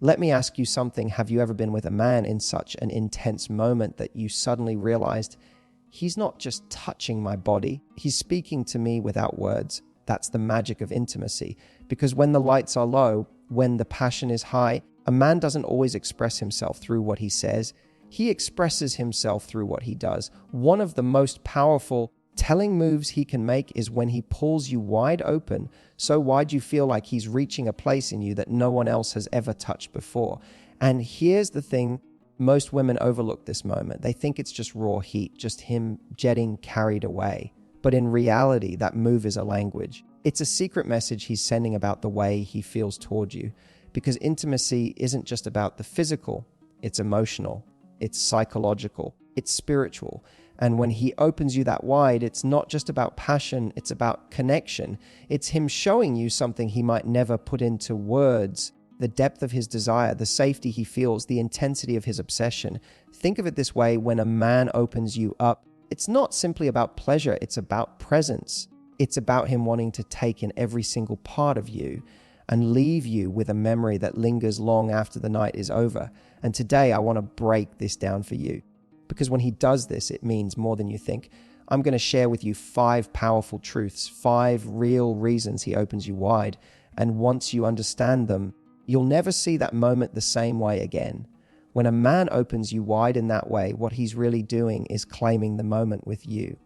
Let me ask you something. Have you ever been with a man in such an intense moment that you suddenly realized, he's not just touching my body, he's speaking to me without words? That's the magic of intimacy. Because when the lights are low, when the passion is high, a man doesn't always express himself through what he says. He expresses himself through what he does. One of the most powerful telling moves he can make is when he pulls you wide open, so wide you feel like he's reaching a place in you that no one else has ever touched before. And here's the thing, most women overlook this moment. They think it's just raw heat, just him getting carried away. But in reality, that move is a language. It's a secret message he's sending about the way he feels toward you. Because intimacy isn't just about the physical, it's emotional, it's psychological, it's spiritual. And when he opens you that wide, it's not just about passion, it's about connection. It's him showing you something he might never put into words, the depth of his desire, the safety he feels, the intensity of his obsession. Think of it this way, when a man opens you up, it's not simply about pleasure, it's about presence. It's about him wanting to take in every single part of you and leave you with a memory that lingers long after the night is over. And today I want to break this down for you. Because when he does this, it means more than you think. I'm going to share with you 5 powerful truths, 5 real reasons he opens you wide. And once you understand them, you'll never see that moment the same way again. When a man opens you wide in that way, what he's really doing is claiming the moment with you.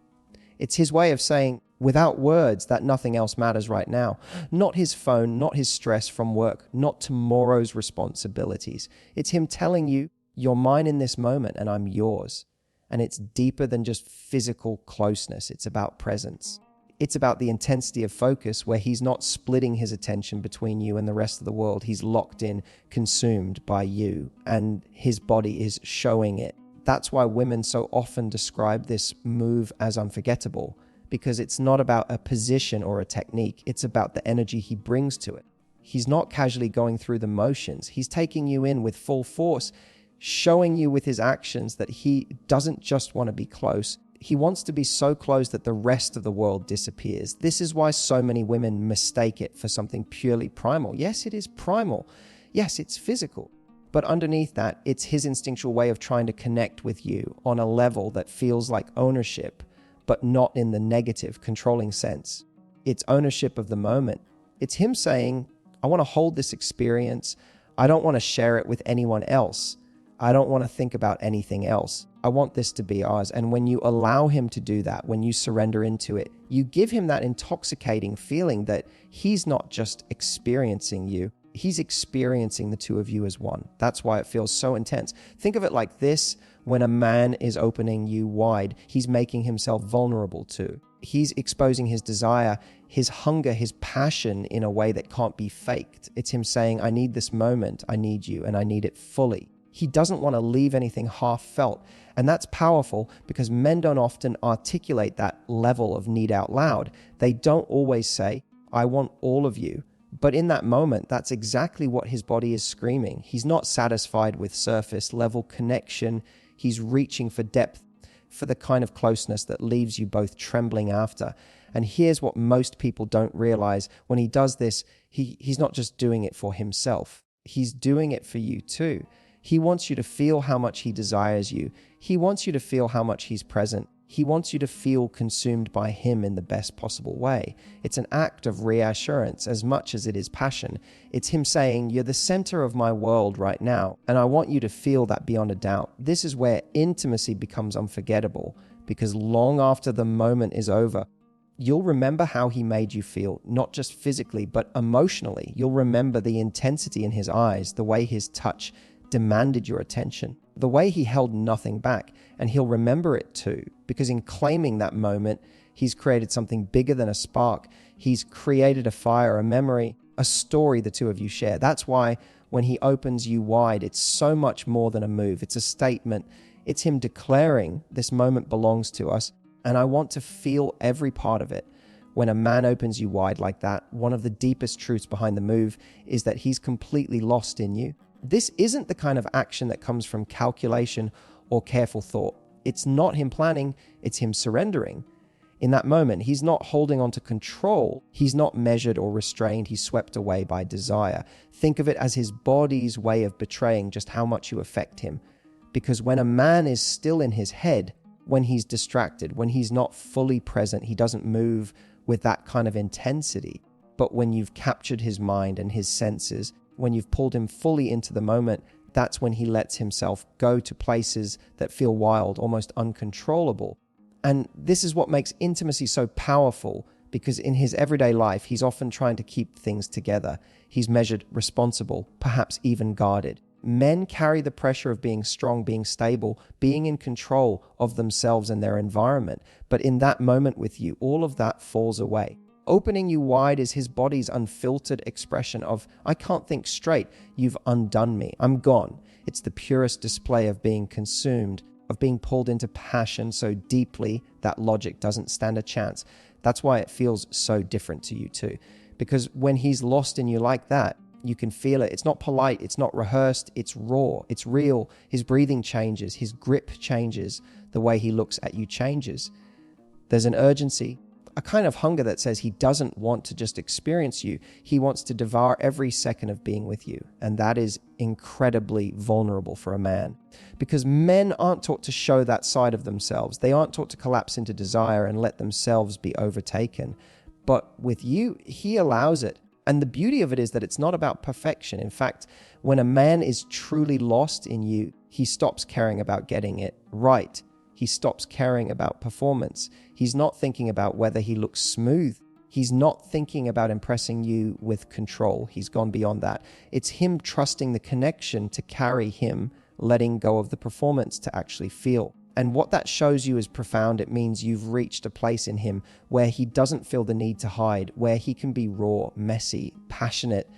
It's his way of saying, without words, that nothing else matters right now. Not his phone, not his stress from work, not tomorrow's responsibilities. It's him telling you, you're mine in this moment and I'm yours. And it's deeper than just physical closeness. It's about presence. It's about the intensity of focus where he's not splitting his attention between you and the rest of the world. He's locked in, consumed by you, and his body is showing it. That's why women so often describe this move as unforgettable, because it's not about a position or a technique. It's about the energy he brings to it. He's not casually going through the motions. He's taking you in with full force, showing you with his actions that he doesn't just want to be close. He wants to be so close that the rest of the world disappears. This is why so many women mistake it for something purely primal. Yes, it is primal. Yes, it's physical. But underneath that, it's his instinctual way of trying to connect with you on a level that feels like ownership, but not in the negative, controlling sense. It's ownership of the moment. It's him saying, I want to hold this experience. I don't want to share it with anyone else. I don't want to think about anything else. I want this to be ours. And when you allow him to do that, when you surrender into it, you give him that intoxicating feeling that he's not just experiencing you, he's experiencing the two of you as one. That's why it feels so intense. Think of it like this. When a man is opening you wide, he's making himself vulnerable too. He's exposing his desire, his hunger, his passion in a way that can't be faked. It's him saying, I need this moment, I need you, and I need it fully. He doesn't want to leave anything half felt. And that's powerful because men don't often articulate that level of need out loud. They don't always say, I want all of you. But in that moment, that's exactly what his body is screaming. He's not satisfied with surface level connection. He's reaching for depth, for the kind of closeness that leaves you both trembling after. And here's what most people don't realize. When he does this, he's not just doing it for himself. He's doing it for you too. He wants you to feel how much he desires you. He wants you to feel how much he's present. He wants you to feel consumed by him in the best possible way. It's an act of reassurance as much as it is passion. It's him saying, you're the center of my world right now, and I want you to feel that beyond a doubt. This is where intimacy becomes unforgettable, because long after the moment is over, you'll remember how he made you feel, not just physically, but emotionally. You'll remember the intensity in his eyes, the way his touch demanded your attention, the way he held nothing back, and he'll remember it too, because in claiming that moment, he's created something bigger than a spark. He's created a fire, a memory, a story the two of you share. That's why when he opens you wide, it's so much more than a move. It's a statement. It's him declaring this moment belongs to us, and I want to feel every part of it. When a man opens you wide like that, one of the deepest truths behind the move is that he's completely lost in you. This isn't the kind of action that comes from calculation or careful thought. It's not him planning, it's him surrendering. In that moment, he's not holding on to control. He's not measured or restrained. He's swept away by desire. Think of it as his body's way of betraying just how much you affect him. Because when a man is still in his head, when he's distracted, when he's not fully present, he doesn't move with that kind of intensity. But when you've captured his mind and his senses, when you've pulled him fully into the moment, that's when he lets himself go to places that feel wild, almost uncontrollable. And this is what makes intimacy so powerful, because in his everyday life, he's often trying to keep things together. He's measured, responsible, perhaps even guarded. Men carry the pressure of being strong, being stable, being in control of themselves and their environment. But in that moment with you, all of that falls away. Opening you wide is his body's unfiltered expression of, I can't think straight, you've undone me, I'm gone. It's the purest display of being consumed, of being pulled into passion so deeply that logic doesn't stand a chance. That's why it feels so different to you too. Because when he's lost in you like that, you can feel it. It's not polite, it's not rehearsed, it's raw, it's real. His breathing changes, his grip changes, the way he looks at you changes. There's an urgency, a kind of hunger that says he doesn't want to just experience you. He wants to devour every second of being with you. And that is incredibly vulnerable for a man. Because men aren't taught to show that side of themselves. They aren't taught to collapse into desire and let themselves be overtaken. But with you, he allows it. And the beauty of it is that it's not about perfection. In fact, when a man is truly lost in you, he stops caring about getting it right. He stops caring about performance. He's not thinking about whether he looks smooth. He's not thinking about impressing you with control. He's gone beyond that. It's him trusting the connection to carry him, letting go of the performance to actually feel. And what that shows you is profound. It means you've reached a place in him where he doesn't feel the need to hide, where he can be raw, messy, passionate,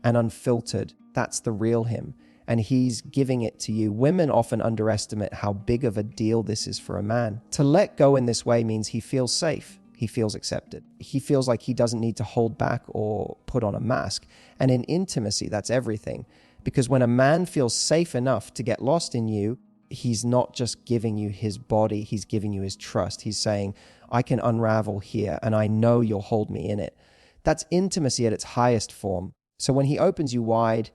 and unfiltered. That's the real him. And he's giving it to you. Women often underestimate how big of a deal this is for a man. To let go in this way means he feels safe. He feels accepted. He feels like he doesn't need to hold back or put on a mask. And in intimacy, that's everything. Because when a man feels safe enough to get lost in you, he's not just giving you his body, he's giving you his trust. He's saying, I can unravel here and I know you'll hold me in it. That's intimacy at its highest form. So when he opens you wide,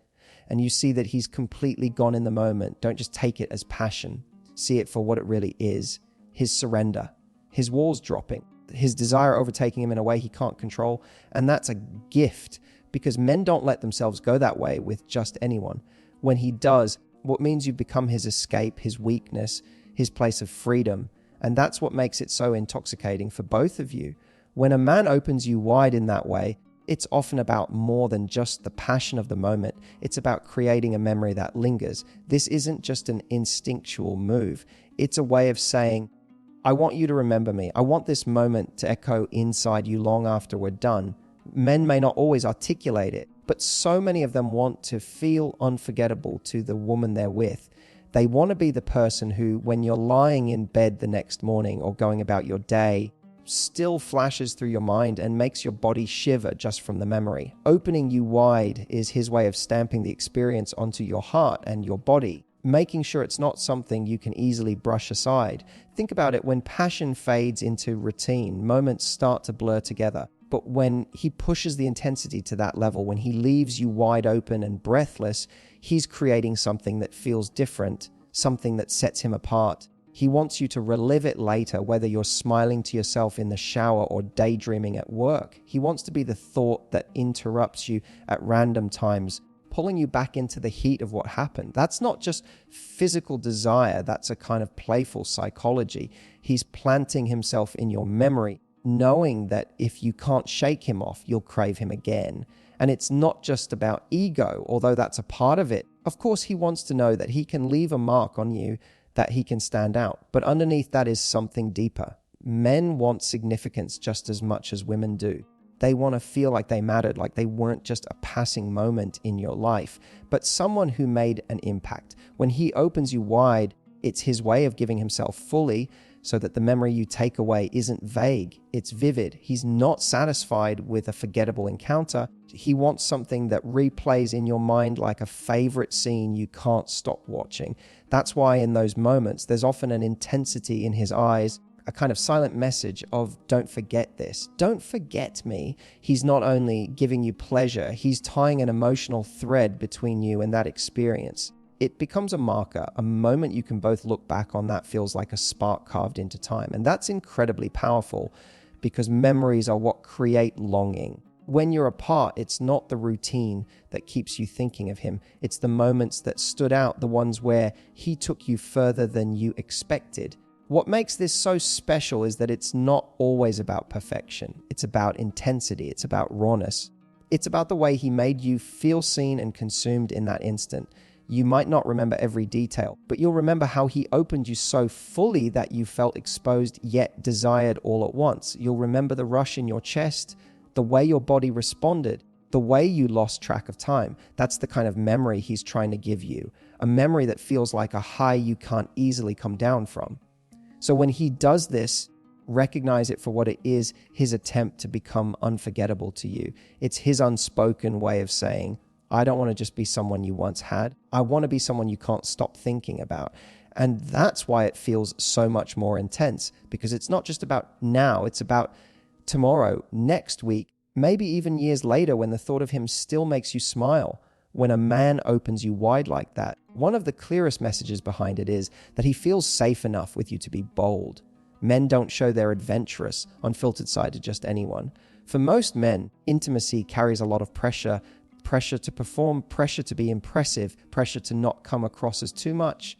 and you see that he's completely gone in the moment, don't just take it as passion. See it for what it really is. His surrender, his walls dropping, his desire overtaking him in a way he can't control. And that's a gift, because men don't let themselves go that way with just anyone. When he does, what means you've become his escape, his weakness, his place of freedom. And that's what makes it so intoxicating for both of you. When a man opens you wide in that way, it's often about more than just the passion of the moment. It's about creating a memory that lingers. This isn't just an instinctual move. It's a way of saying, I want you to remember me. I want this moment to echo inside you long after we're done. Men may not always articulate it, but so many of them want to feel unforgettable to the woman they're with. They want to be the person who, when you're lying in bed the next morning or going about your day, still flashes through your mind and makes your body shiver just from the memory. Opening you wide is his way of stamping the experience onto your heart and your body, making sure it's not something you can easily brush aside. Think about it, when passion fades into routine, moments start to blur together. But when he pushes the intensity to that level, when he leaves you wide open and breathless, he's creating something that feels different, something that sets him apart. He wants you to relive it later, whether you're smiling to yourself in the shower or daydreaming at work. He wants to be the thought that interrupts you at random times, pulling you back into the heat of what happened. That's not just physical desire, that's a kind of playful psychology. He's planting himself in your memory, knowing that if you can't shake him off, you'll crave him again. And it's not just about ego, although that's a part of it. Of course, he wants to know that he can leave a mark on you, that he can stand out. But underneath that is something deeper. Men want significance just as much as women do. They want to feel like they mattered, like they weren't just a passing moment in your life, but someone who made an impact. When he opens you wide, it's his way of giving himself fully, so that the memory you take away isn't vague, it's vivid. He's not satisfied with a forgettable encounter. He wants something that replays in your mind like a favorite scene you can't stop watching. That's why in those moments, there's often an intensity in his eyes, a kind of silent message of don't forget this. Don't forget me. He's not only giving you pleasure, he's tying an emotional thread between you and that experience. It becomes a marker, a moment you can both look back on that feels like a spark carved into time. And that's incredibly powerful because memories are what create longing. When you're apart, it's not the routine that keeps you thinking of him. It's the moments that stood out, the ones where he took you further than you expected. What makes this so special is that it's not always about perfection. It's about intensity. It's about rawness. It's about the way he made you feel seen and consumed in that instant. You might not remember every detail, but you'll remember how he opened you so fully that you felt exposed yet desired all at once. You'll remember the rush in your chest, the way your body responded, the way you lost track of time. That's the kind of memory he's trying to give you, a memory that feels like a high you can't easily come down from. So when he does this, recognize it for what it is, his attempt to become unforgettable to you. It's his unspoken way of saying, I don't want to just be someone you once had. I want to be someone you can't stop thinking about. And that's why it feels so much more intense, because it's not just about now, it's about tomorrow, next week, maybe even years later when the thought of him still makes you smile. When a man opens you wide like that, one of the clearest messages behind it is that he feels safe enough with you to be bold. Men don't show their adventurous, unfiltered side to just anyone. For most men, intimacy carries a lot of pressure to perform, pressure to be impressive, pressure to not come across as too much.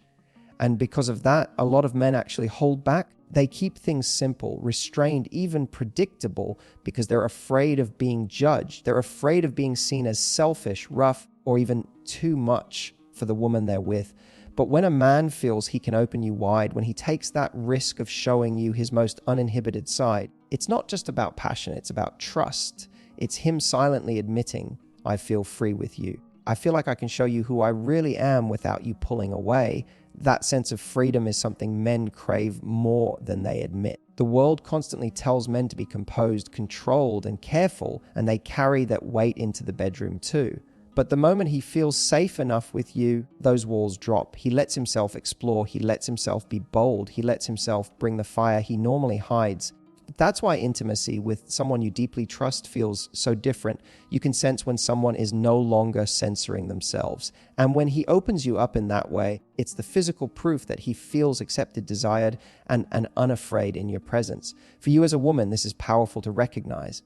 And because of that, a lot of men actually hold back. They keep things simple, restrained, even predictable, because they're afraid of being judged. They're afraid of being seen as selfish, rough, or even too much for the woman they're with. But when a man feels he can open you wide, when he takes that risk of showing you his most uninhibited side, it's not just about passion, it's about trust. It's him silently admitting, I feel free with you. I feel like I can show you who I really am without you pulling away. That sense of freedom is something men crave more than they admit. The world constantly tells men to be composed, controlled, and careful, and they carry that weight into the bedroom too. But the moment he feels safe enough with you, those walls drop. He lets himself explore. He lets himself be bold. He lets himself bring the fire he normally hides. That's why intimacy with someone you deeply trust feels so different. You can sense when someone is no longer censoring themselves. And when he opens you up in that way, it's the physical proof that he feels accepted, desired, and unafraid in your presence. For you as a woman, this is powerful to recognize.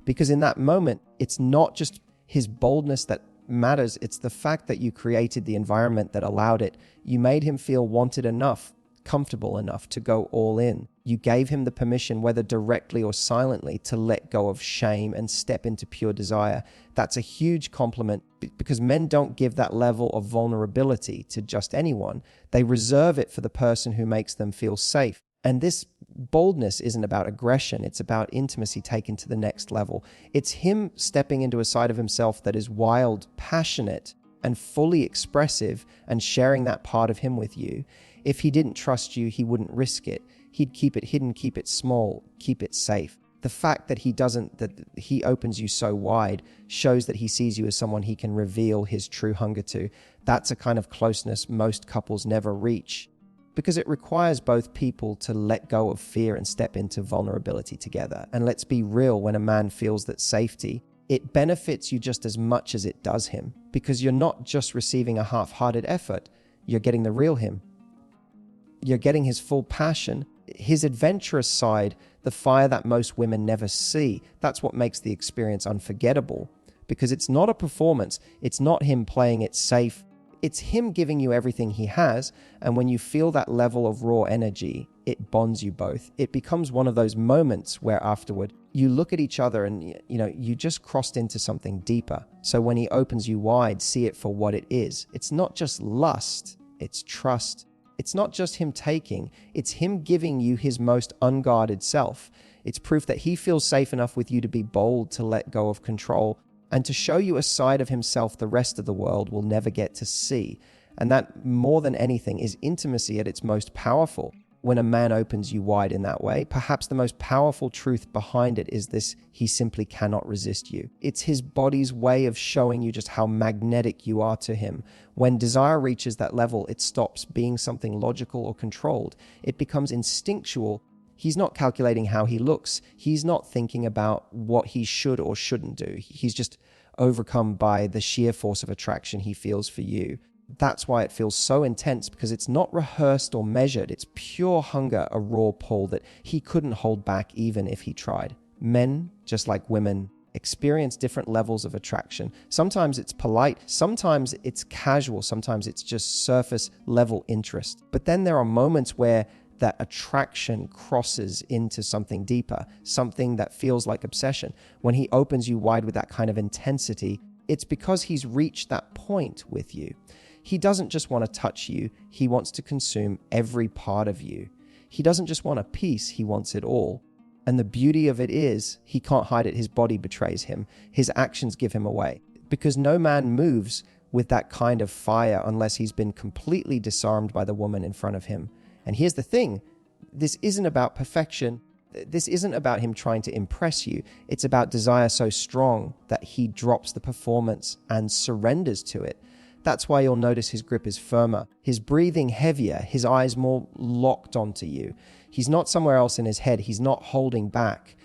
Because in that moment, it's not just his boldness that matters, it's the fact that you created the environment that allowed it. You made him feel wanted enough, comfortable enough to go all in. You gave him the permission, whether directly or silently, to let go of shame and step into pure desire. That's a huge compliment because men don't give that level of vulnerability to just anyone. They reserve it for the person who makes them feel safe. And this boldness isn't about aggression. It's about intimacy taken to the next level. It's him stepping into a side of himself that is wild, passionate, and fully expressive, and sharing that part of him with you. If he didn't trust you, he wouldn't risk it. He'd keep it hidden, keep it small, keep it safe. The fact that he opens you so wide shows that he sees you as someone he can reveal his true hunger to. That's a kind of closeness most couples never reach, because it requires both people to let go of fear and step into vulnerability together. And let's be real, when a man feels that safety, it benefits you just as much as it does him, because you're not just receiving a half-hearted effort, you're getting the real him. You're getting his full passion, his adventurous side, the fire that most women never see. That's what makes the experience unforgettable, because it's not a performance. It's not him playing it safe. It's him giving you everything he has. And when you feel that level of raw energy, it bonds you both. It becomes one of those moments where afterward you look at each other and you just crossed into something deeper. So when he opens you wide, see it for what it is. It's not just lust, it's trust. It's not just him taking, it's him giving you his most unguarded self. It's proof that he feels safe enough with you to be bold, to let go of control, and to show you a side of himself the rest of the world will never get to see. And that, more than anything, is intimacy at its most powerful. When a man opens you wide in that way, perhaps the most powerful truth behind it is this: he simply cannot resist you. It's his body's way of showing you just how magnetic you are to him. When desire reaches that level, it stops being something logical or controlled. It becomes instinctual. He's not calculating how he looks. He's not thinking about what he should or shouldn't do. He's just overcome by the sheer force of attraction he feels for you. That's why it feels so intense, because it's not rehearsed or measured. It's pure hunger, a raw pull that he couldn't hold back even if he tried. Men, just like women, experience different levels of attraction. Sometimes it's polite, sometimes it's casual, sometimes it's just surface level interest. But then there are moments where that attraction crosses into something deeper, something that feels like obsession. When he opens you wide with that kind of intensity, it's because he's reached that point with you. He doesn't just want to touch you, he wants to consume every part of you. He doesn't just want a piece, he wants it all. And the beauty of it is, he can't hide it. His body betrays him. His actions give him away. Because no man moves with that kind of fire unless he's been completely disarmed by the woman in front of him. And here's the thing, this isn't about perfection. This isn't about him trying to impress you. It's about desire so strong that he drops the performance and surrenders to it. That's why you'll notice his grip is firmer, his breathing heavier, his eyes more locked onto you. He's not somewhere else in his head. He's not holding back.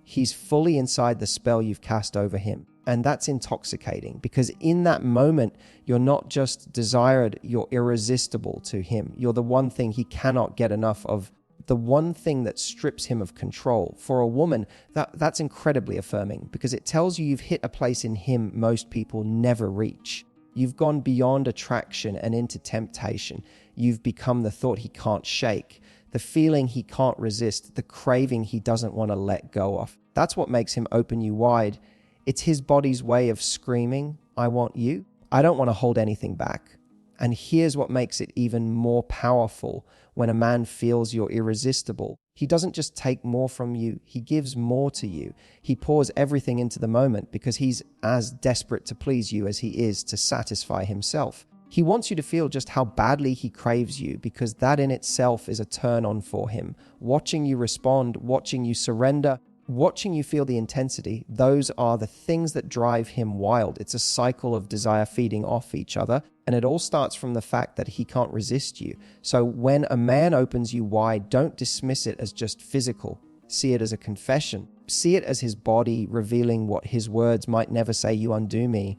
He's fully inside the spell you've cast over him. And that's intoxicating, because in that moment, you're not just desired, you're irresistible to him. You're the one thing he cannot get enough of, the one thing that strips him of control. For a woman, that's incredibly affirming, because it tells you you've hit a place in him most people never reach. You've gone beyond attraction and into temptation. You've become the thought he can't shake, the feeling he can't resist, the craving he doesn't want to let go of. That's what makes him open you wide. It's his body's way of screaming, I want you. I don't want to hold anything back. And here's what makes it even more powerful when a man feels you're irresistible. He doesn't just take more from you, he gives more to you. He pours everything into the moment because he's as desperate to please you as he is to satisfy himself. He wants you to feel just how badly he craves you, because that in itself is a turn on for him. Watching you respond, watching you surrender, watching you feel the intensity, those are the things that drive him wild. It's a cycle of desire feeding off each other, and it all starts from the fact that he can't resist you. So when a man opens you wide, don't dismiss it as just physical. See it as a confession. See it as his body revealing what his words might never say. You undo me.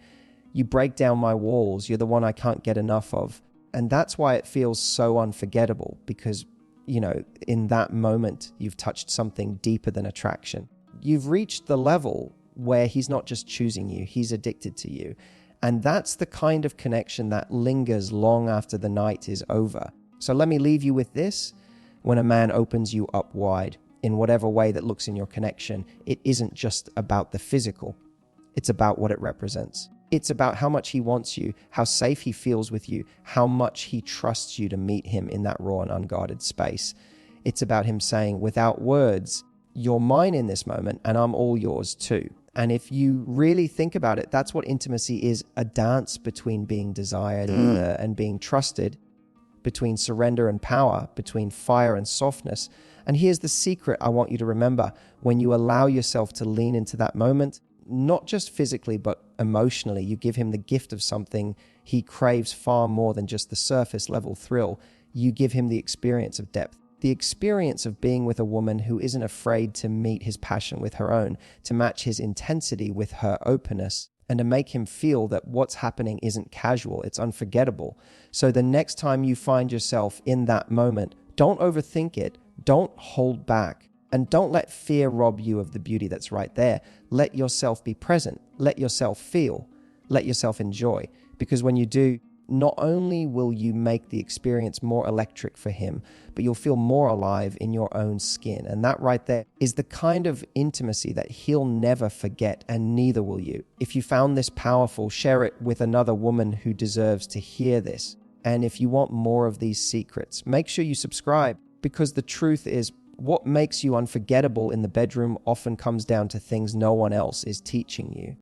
You break down my walls. You're the one I can't get enough of. And that's why it feels so unforgettable, because in that moment, you've touched something deeper than attraction. You've reached the level where he's not just choosing you, he's addicted to you. And that's the kind of connection that lingers long after the night is over. So let me leave you with this. When a man opens you up wide, in whatever way that looks in your connection, it isn't just about the physical. It's about what it represents. It's about how much he wants you, how safe he feels with you, how much he trusts you to meet him in that raw and unguarded space. It's about him saying, without words, you're mine in this moment and I'm all yours too. And if you really think about it, that's what intimacy is, a dance between being desired and being trusted, between surrender and power, between fire and softness. And here's the secret I want you to remember. When you allow yourself to lean into that moment, not just physically, but emotionally, you give him the gift of something he craves far more than just the surface level thrill. You give him the experience of depth, the experience of being with a woman who isn't afraid to meet his passion with her own, to match his intensity with her openness, and to make him feel that what's happening isn't casual, it's unforgettable. So the next time you find yourself in that moment, don't overthink it, don't hold back. And don't let fear rob you of the beauty that's right there. Let yourself be present. Let yourself feel. Let yourself enjoy. Because when you do, not only will you make the experience more electric for him, but you'll feel more alive in your own skin. And that right there is the kind of intimacy that he'll never forget, and neither will you. If you found this powerful, share it with another woman who deserves to hear this. And if you want more of these secrets, make sure you subscribe, because the truth is, what makes you unforgettable in the bedroom often comes down to things no one else is teaching you.